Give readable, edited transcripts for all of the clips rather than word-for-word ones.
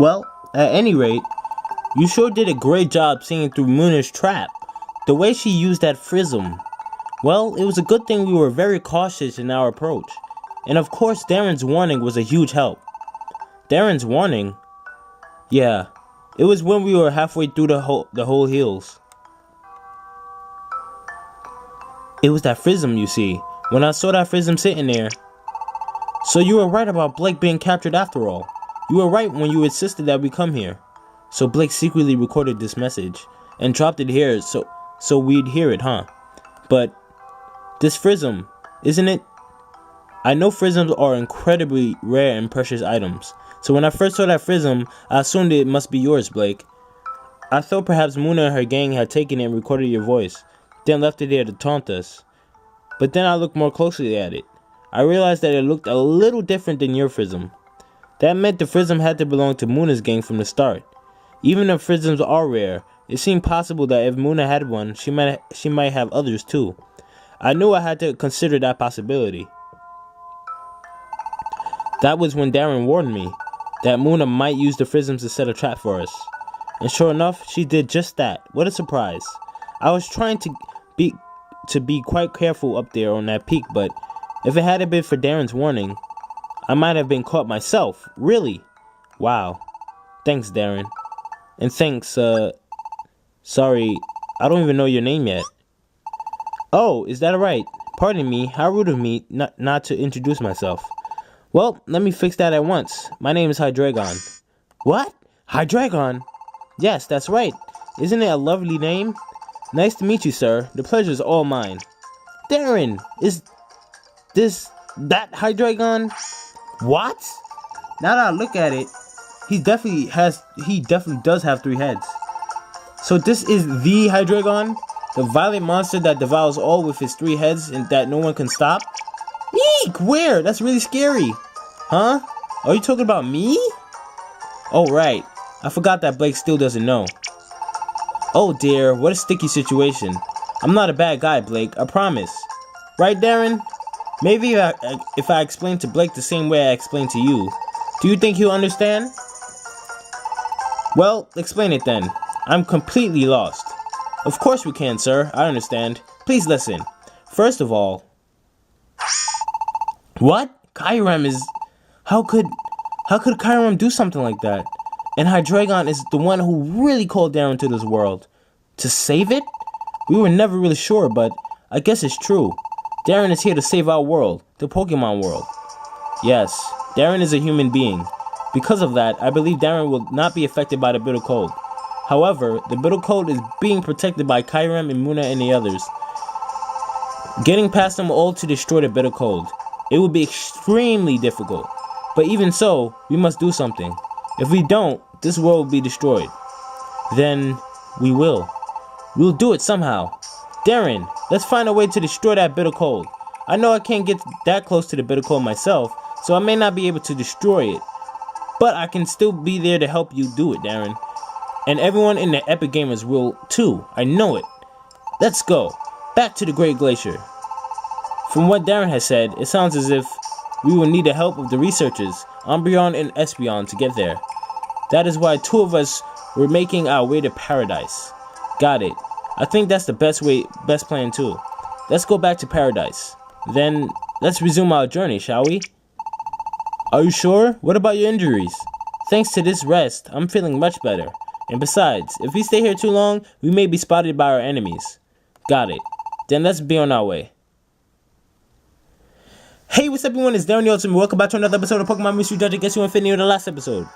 Well, at any rate, you sure did a great job seeing through Muna's trap. The way she used that prism. Well, it was a good thing we were very cautious in our approach. And of course, Darren's warning was a huge help. Darren's warning? Yeah, it was when we were halfway through the whole hills. It was that prism, you see. When I saw that prism sitting there. So you were right about Blake being captured after all. You were right when you insisted that we come here. So Blake secretly recorded this message and dropped it here so we'd hear it, huh? But this prism, isn't it? I know prisms are incredibly rare and precious items. So when I first saw that prism, I assumed it must be yours, Blake. I thought perhaps Muna and her gang had taken it and recorded your voice, then left it there to taunt us. But then I looked more closely at it. I realized that it looked a little different than your prism. That meant the prism had to belong to Muna's gang from the start. Even if prisms are rare, it seemed possible that if Muna had one, she might have others too. I knew I had to consider that possibility. That was when Darren warned me that Muna might use the prisms to set a trap for us. And sure enough, she did just that. What a surprise. I was trying to be quite careful up there on that peak, but if it hadn't been for Darren's warning, I might have been caught myself. Really? Wow. Thanks, Darren. And thanks, sorry, I don't even know your name yet. Oh, is that right? Pardon me, how rude of me not to introduce myself. Well, let me fix that at once. My name is Hydreigon. What? Hydreigon? Yes, that's right. Isn't it a lovely name? Nice to meet you, sir. The pleasure is all mine. Darren, is that Hydreigon? What? Now that I look at it, he definitely does have 3 heads. So this is the Hydreigon? The violent monster that devours all with his 3 heads and that no one can stop? Eek! Where? That's really scary. Huh? Are you talking about me? Oh, right. I forgot that Blake still doesn't know. Oh dear, what a sticky situation. I'm not a bad guy, Blake, I promise. Right, Darren? Maybe if I explain to Blake the same way I explained to you, do you think he'll understand? Well, explain it then. I'm completely lost. Of course we can, sir. I understand. Please listen. First of all... What? Kyurem is... How could Kyurem do something like that? And Hydreigon is the one who really called Darren to this world. To save it? We were never really sure, but I guess it's true. Darren is here to save our world, the Pokemon world. Yes, Darren is a human being. Because of that, I believe Darren will not be affected by the Bitter Cold. However, the Bitter Cold is being protected by Kyurem and Muna and the others. Getting past them all to destroy the Bitter Cold. It will be extremely difficult. But even so, we must do something. If we don't, this world will be destroyed. Then, we will. We'll do it somehow. Darren, let's find a way to destroy that Bitter Cold. I know I can't get that close to the Bitter Cold myself, so I may not be able to destroy it. But I can still be there to help you do it, Darren. And everyone in the Epic Gamers will too. I know it. Let's go. Back to the Great Glacier. From what Darren has said, it sounds as if we will need the help of the researchers, Umbreon and Espeon, to get there. That is why 2 of us were making our way to Paradise. Got it. I think that's the best plan too. Let's go back to Paradise. Then, let's resume our journey, shall we? Are you sure? What about your injuries? Thanks to this rest, I'm feeling much better. And besides, if we stay here too long, we may be spotted by our enemies. Got it. Then let's be on our way. Hey, what's up everyone, it's DarrenTheUltimate. Welcome back to another episode of Pokemon Mystery Dungeon. Guess you Infinity in the last episode.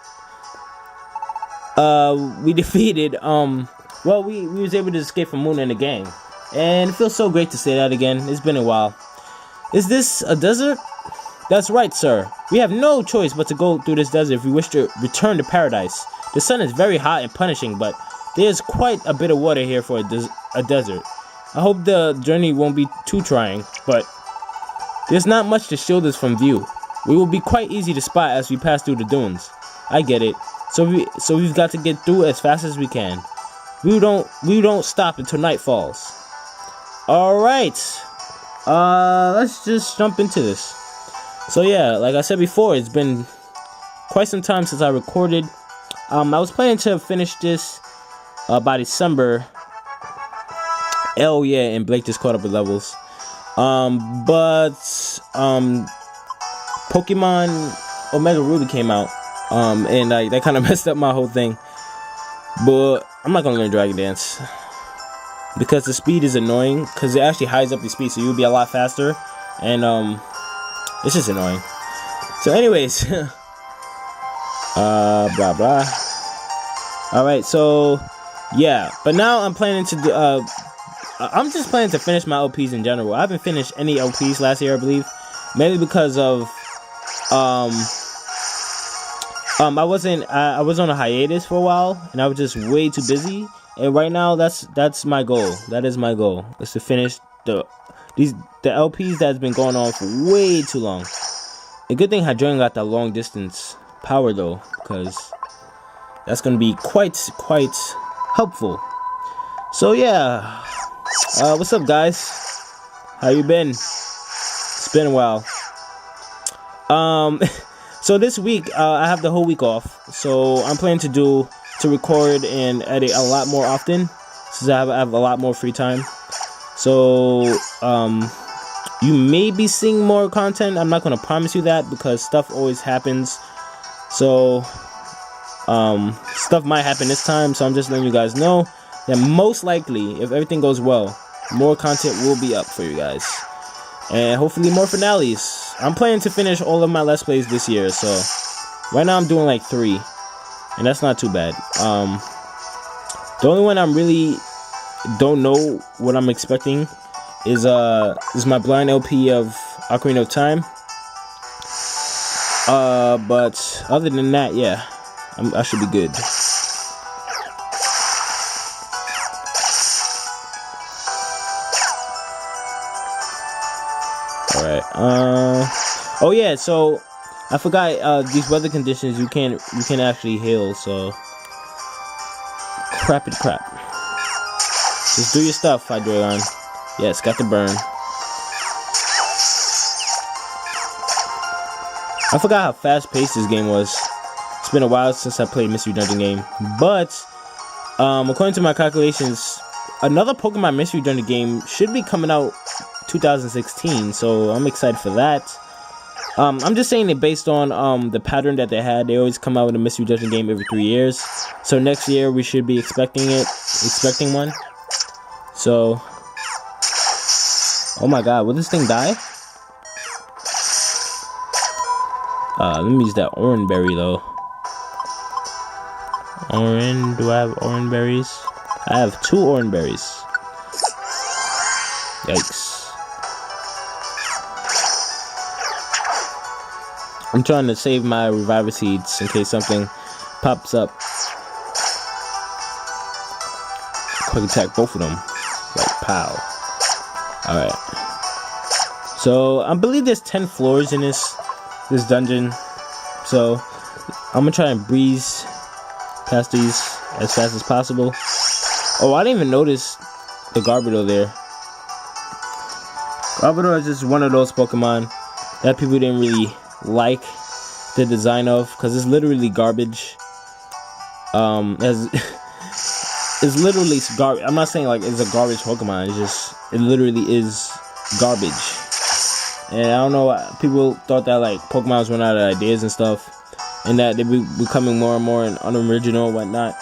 We defeated, well, we was able to escape from Muna and the gang. And it feels so great to say that again. It's been a while. Is this a desert? That's right, sir. We have no choice but to go through this desert if we wish to return to Paradise. The sun is very hot and punishing, but there's quite a bit of water here for a desert. I hope the journey won't be too trying, but there's not much to shield us from view. We will be quite easy to spot as we pass through the dunes. I get it. So we've got to get through as fast as we can. We don't stop until night falls. All right. Let's just jump into this. So yeah, like I said before, it's been quite some time since I recorded I was planning to finish this by December. Oh yeah, and Blake just caught up with levels. But Pokemon Omega Ruby came out. And that kind of messed up my whole thing. But I'm not gonna learn Dragon Dance because the speed is annoying. Because it actually hides up the speed, so you'll be a lot faster. And it's just annoying. So, anyways, blah blah. All right, so yeah, but now I'm planning to do. I'm just planning to finish my LPs in general. I haven't finished any LPs last year, I believe, mainly because of I was on a hiatus for a while, and I was just way too busy. And right now, that's my goal. That is my goal, is to finish the LPs that's been going on for way too long. A good thing Hydreigon got that long distance power though, because that's gonna be quite helpful. So yeah, what's up, guys? How you been? It's been a while. So this week, I have the whole week off, so I'm planning to record and edit a lot more often, since I have a lot more free time. So, you may be seeing more content. I'm not going to promise you that, because stuff always happens. So, stuff might happen this time, so I'm just letting you guys know that most likely, if everything goes well, more content will be up for you guys. And hopefully more finales. I'm planning to finish all of my Let's Plays this year, so right now I'm doing like 3, and that's not too bad. The only one I'm really don't know what I'm expecting is my blind LP of Ocarina of Time. But other than that, yeah, I should be good. Alright, oh yeah, so I forgot, these weather conditions you can actually heal, so crap. Just do your stuff, Hydreigon. Yes, got the burn. I forgot how fast paced this game was. It's been a while since I played Mystery Dungeon game, but according to my calculations, another Pokemon Mystery Dungeon game should be coming out 2016, so I'm excited for that. I'm just saying it based on the pattern that they had. They always come out with a Mystery Dungeon game every 3 years, so next year we should be expecting one. So, oh my god, will this thing die? Let me use that orange berry though. Do I have orange berries? I have 2 orange berries. Yikes. I'm trying to save my reviver seeds in case something pops up. Quick attack both of them. Like, pow. Alright. So, I believe there's 10 floors in this dungeon. So, I'm gonna try and breeze past these as fast as possible. Oh, I didn't even notice the Garbodor there. Garbodor is just one of those Pokemon that people didn't really like the design of, because it's literally garbage. It's literally garbage. I'm not saying like it's a garbage Pokemon. It literally is garbage. And I don't know, people thought that like Pokemon was running out of ideas and stuff, and that they be becoming more and more unoriginal and whatnot.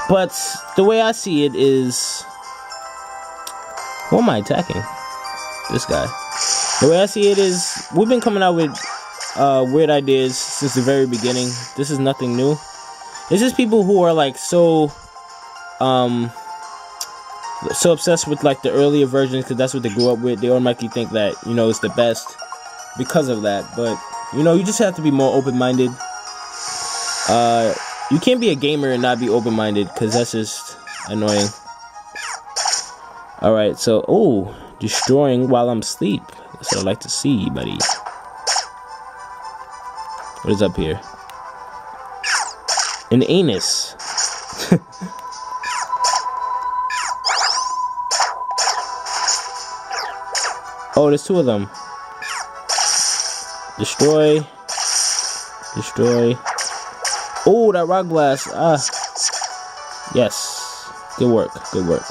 But the way I see it is, who am I attacking? This guy. The way I see it is, we've been coming out with weird ideas since the very beginning. This is nothing new. It's just people who are like so obsessed with like the earlier versions, because that's what they grew up with. They automatically think that, you know, it's the best because of that. But, you know, you just have to be more open-minded. You can't be a gamer and not be open-minded, because that's just annoying. Alright, so, oh, destroying while I'm asleep. That's what I like to see, buddy. What is up here? An anus. Oh, there's 2 of them. Destroy. Destroy. Oh, that rock blast. Yes. Good work. Good work.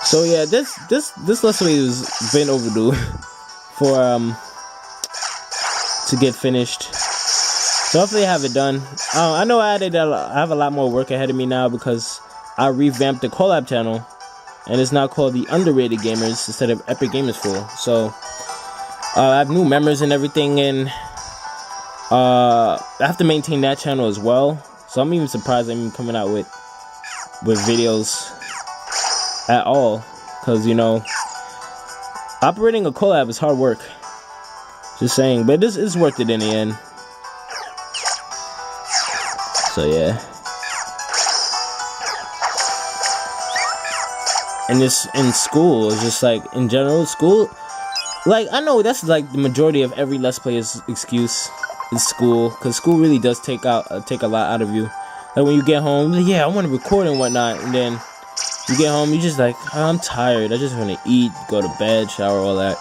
So yeah, this let's play has been overdue for to get finished. So hopefully I have it done. I know I have a lot more work ahead of me now because I revamped the collab channel, and it's now called the Underrated Gamers instead of Epic Gamers Fool. So I have new members and everything, and I have to maintain that channel as well. So I'm even surprised I'm even coming out with videos at all, because you know, operating a collab is hard work. Just saying, but this is worth it in the end. So yeah. And this in school is just like, in general, school, like, I know that's like the majority of every Let's Player's excuse is school, because school really does take a lot out of you. Like when you get home, like, yeah, I want to record and whatnot, and then you get home, you just like, oh, I'm tired, I just want to eat, go to bed, shower, all that.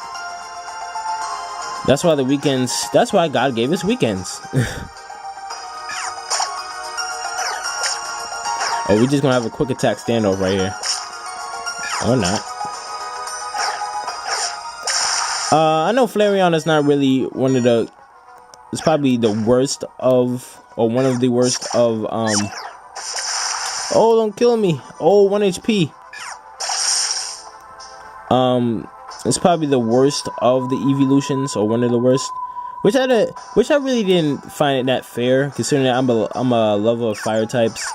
That's why the weekends, that's why God gave us weekends. Oh, we're just gonna have a quick attack standoff right here. Or not. I know Flareon is not really one of the... It's probably the worst of... Or one of the worst of... Oh, don't kill me. Oh, 1 HP. It's probably the worst of the evolutions, or one of the worst. Which I really didn't find it that fair, considering that I'm a lover of fire types.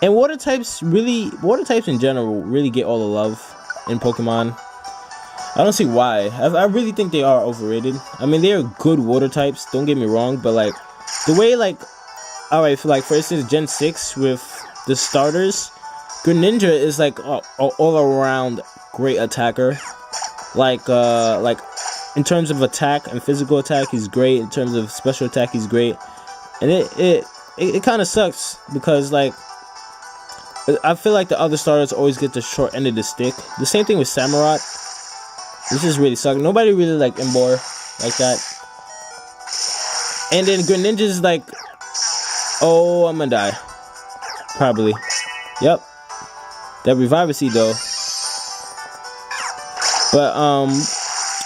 And water types in general really get all the love in Pokemon. I don't see why. I really think they are overrated. I mean, they are good water types, don't get me wrong, but like the way, like, alright, for instance, Gen 6 with the starters, Greninja is like all around great attacker. Like in terms of attack and physical attack, he's great. In terms of special attack, he's great. And it kind of sucks because, like, I feel like the other starters always get the short end of the stick. The same thing with Samurott. This just really sucks. Nobody really like Embor like that. And then Greninja's like, oh, I'm gonna die. Probably. Yep. That Reviver Seed though. But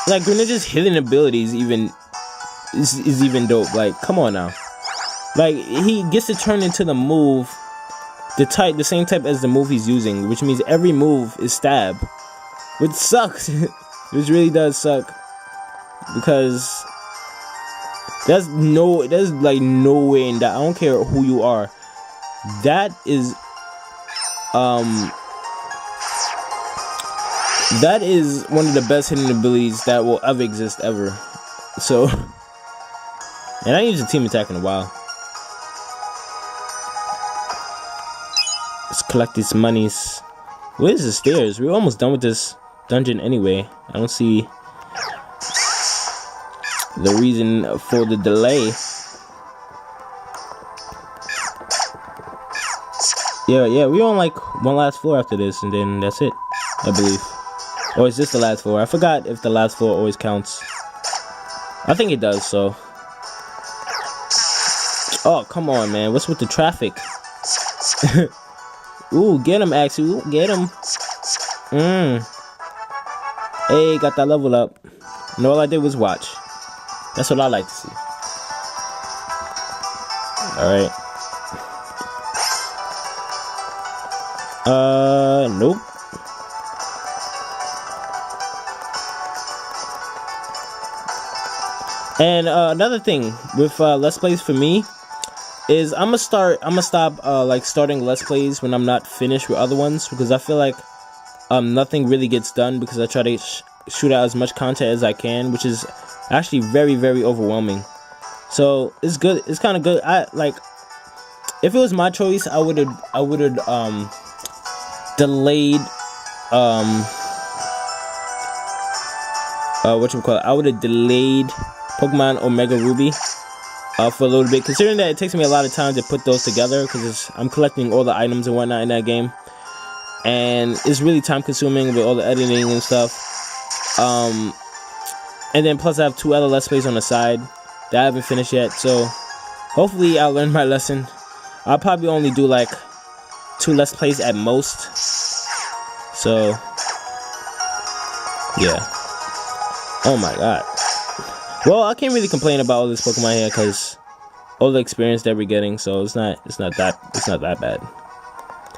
like Greninja's healing abilities is even dope. Like, come on now. Like, he gets to turn into the move, the same type as the move he's using, which means every move is stab, which sucks. Which really does suck, because there's like no way in that. I don't care who you are. That is one of the best hidden abilities that will ever exist ever. So, and I ain't used a team attack in a while. Let's collect these monies. Where's the stairs? We're almost done with this dungeon anyway. I don't see the reason for the delay. Yeah, we're on like one last floor after this, and then that's it, I believe. Or is this the last floor? I forgot if the last floor always counts. I think it does, so. Oh, come on, man. What's with the traffic? Ooh, get him, Axel. Get him. Hey, got that level up. And all I did was watch. That's what I like to see. Alright. Nope. And another thing with Let's Plays for me is I'm gonna stop like starting Let's Plays when I'm not finished with other ones, because I feel like nothing really gets done, because I try to shoot out as much content as I can, which is actually very, very overwhelming. So it's good. It's kind of good. I like, if it was my choice, I would have delayed I would have delayed Pokemon Omega Ruby for a little bit, considering that it takes me a lot of time to put those together, because I'm collecting all the items and whatnot in that game, and it's really time consuming with all the editing and stuff. And then plus I have 2 other Let's Plays on the side that I haven't finished yet. So hopefully I'll learn my lesson. I'll probably only do like 2 Let's Plays at most. So yeah. Oh my god. Well, I can't really complain about all this Pokemon here because all the experience that we're getting, so it's not that bad.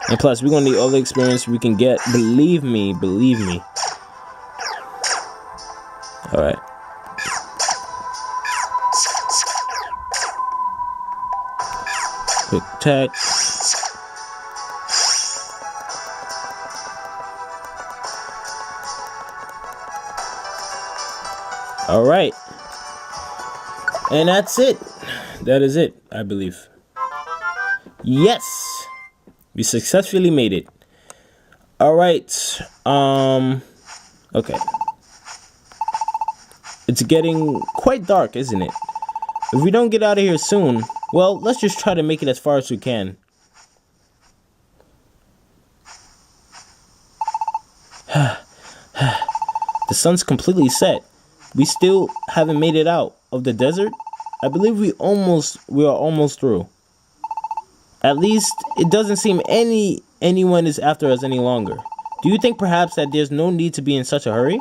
And plus, we're gonna need all the experience we can get. Believe me. All right. Quick attack. All right. And that's it. That is it, I believe. Yes! We successfully made it. Alright. Okay. It's getting quite dark, isn't it? If we don't get out of here soon, well, let's just try to make it as far as we can. The sun's completely set. We still haven't made it out of the desert. I believe we are almost through. At least it doesn't seem anyone is after us any longer. Do you think perhaps that there's no need to be in such a hurry?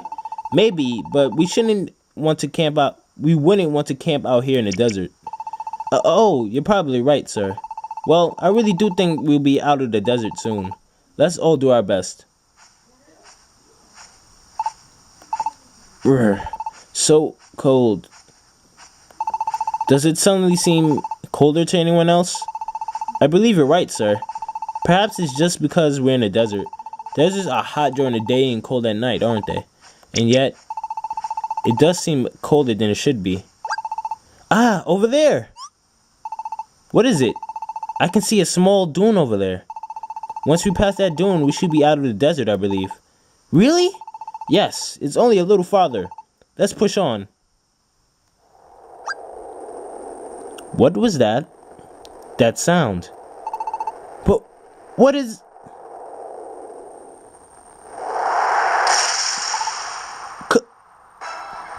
Maybe, but we shouldn't want to camp out. We wouldn't want to camp out here in the desert. Oh, you're probably right, sir. Well, I really do think we'll be out of the desert soon. Let's all do our best. Brr, so cold. Does it suddenly seem colder to anyone else? I believe you're right, sir. Perhaps it's just because we're in the desert. Deserts are hot during the day and cold at night, aren't they? And yet, it does seem colder than it should be. Ah, over there! What is it? I can see a small dune over there. Once we pass that dune, we should be out of the desert, I believe. Really? Yes, it's only a little farther. Let's push on. What was that? That sound. But what is...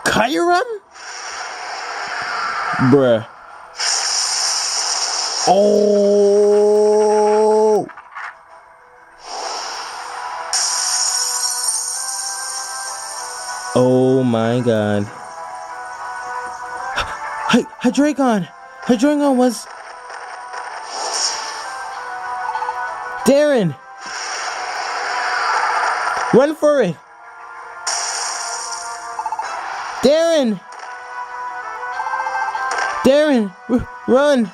Kyurem? Bruh. Oh! Oh my god. Hydreigon! Hydreigon was... Darren! Run for it! Darren! Darren! Run!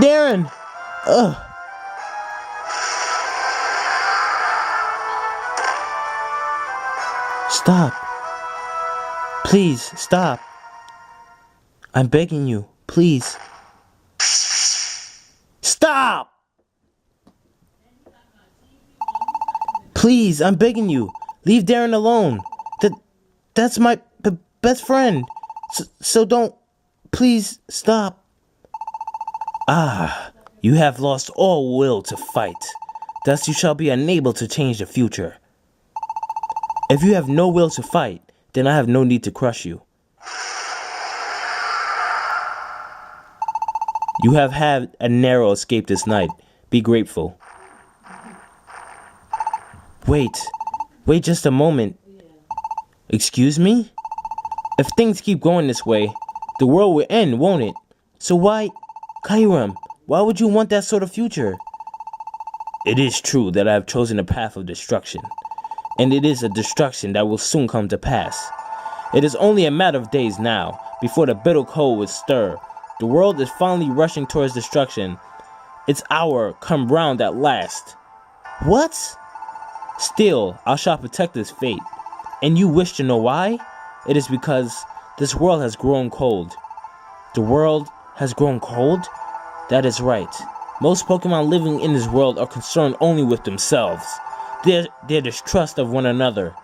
Darren! Ugh! Stop! Please, stop! I'm begging you, please. Stop! Please, I'm begging you. Leave Darren alone. That's my best friend. So don't... Please, stop. Ah, you have lost all will to fight. Thus you shall be unable to change the future. If you have no will to fight, then I have no need to crush you. You have had a narrow escape this night. Be grateful. Wait just a moment. Excuse me? If things keep going this way, the world will end, won't it? So why, Kyurem, why would you want that sort of future? It is true that I have chosen a path of destruction, and it is a destruction that will soon come to pass. It is only a matter of days now, before the bitter cold will stir. The world is finally rushing towards destruction. Its hour come round at last. What? Still, I shall protect this fate. And you wish to know why? It is because this world has grown cold. The world has grown cold? That is right. Most Pokemon living in this world are concerned only with themselves. Their distrust of one another.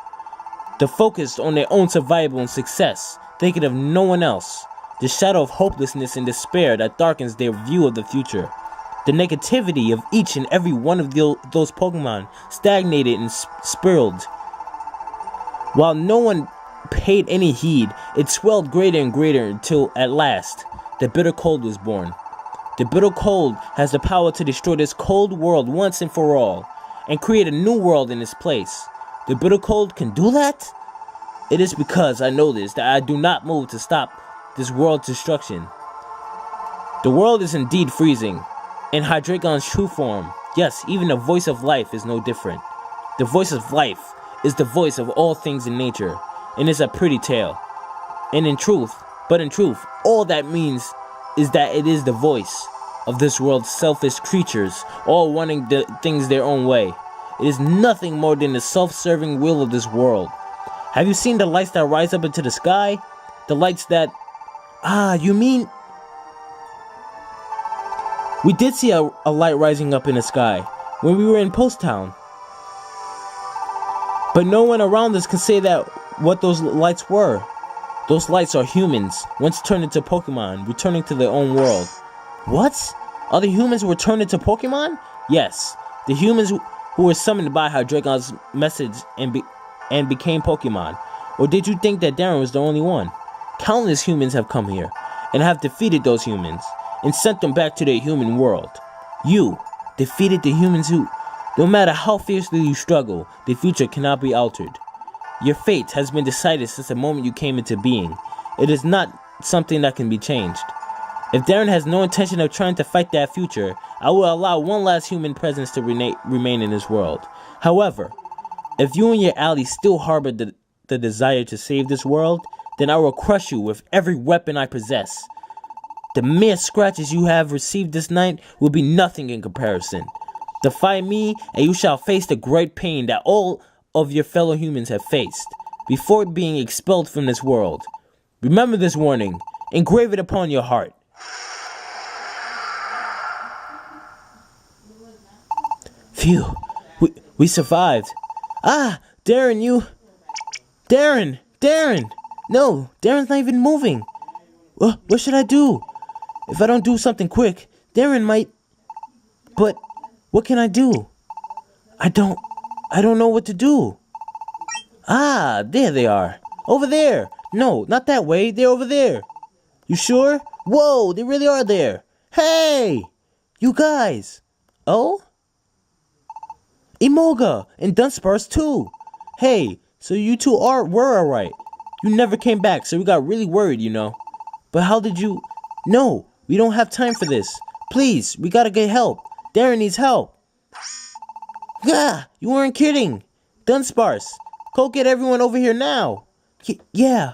They're focused on their own survival and success, thinking of no one else. The shadow of hopelessness and despair that darkens their view of the future. The negativity of each and every one of those Pokemon stagnated and spiraled. While no one paid any heed, it swelled greater and greater until, at last, the bitter cold was born. The bitter cold has the power to destroy this cold world once and for all, and create a new world in its place. The bitter cold can do that? It is because I know this that I do not move to stop this world's destruction. The world is indeed freezing. In Hydreigon's true form, yes, even the voice of life is no different. The voice of life is the voice of all things in nature, and is a pretty tale. And in truth, all that means is that it is the voice of this world's selfish creatures, all wanting things their own way. It is nothing more than the self-serving will of this world. Have you seen the lights that rise up into the sky? The lights that... you mean... We did see a light rising up in the sky when we were in Post Town. But no one around us can say that what those lights were. Those lights are humans, once turned into Pokemon, returning to their own world. What? Other humans were turned into Pokemon? Yes, the humans who were summoned by Hydreigon's message and became Pokemon. Or did you think that Darren was the only one? Countless humans have come here, and have defeated those humans, and sent them back to their human world. You defeated the humans who, no matter how fiercely you struggle, the future cannot be altered. Your fate has been decided since the moment you came into being. It is not something that can be changed. If Darren has no intention of trying to fight that future, I will allow one last human presence to remain in this world. However, if you and your allies still harbor the desire to save this world, then I will crush you with every weapon I possess. The mere scratches you have received this night will be nothing in comparison. Defy me, and you shall face the great pain that all of your fellow humans have faced before being expelled from this world. Remember this warning. Engrave it upon your heart. Phew, we survived. Darren, Darren! No, Darren's not even moving. What should I do? If I don't do something quick, Darren might... But what can I do? I don't know what to do. There they are. Over there. No, not that way. They're over there. You sure? Whoa, they really are there. Hey! You guys. Oh? Emolga and Dunsparce too. Hey, so you two were alright. You never came back, so we got really worried, you know. But how did you... No, we don't have time for this. Please, we gotta get help. Darren needs help. You weren't kidding. Dunsparce, go get everyone over here now. Yeah.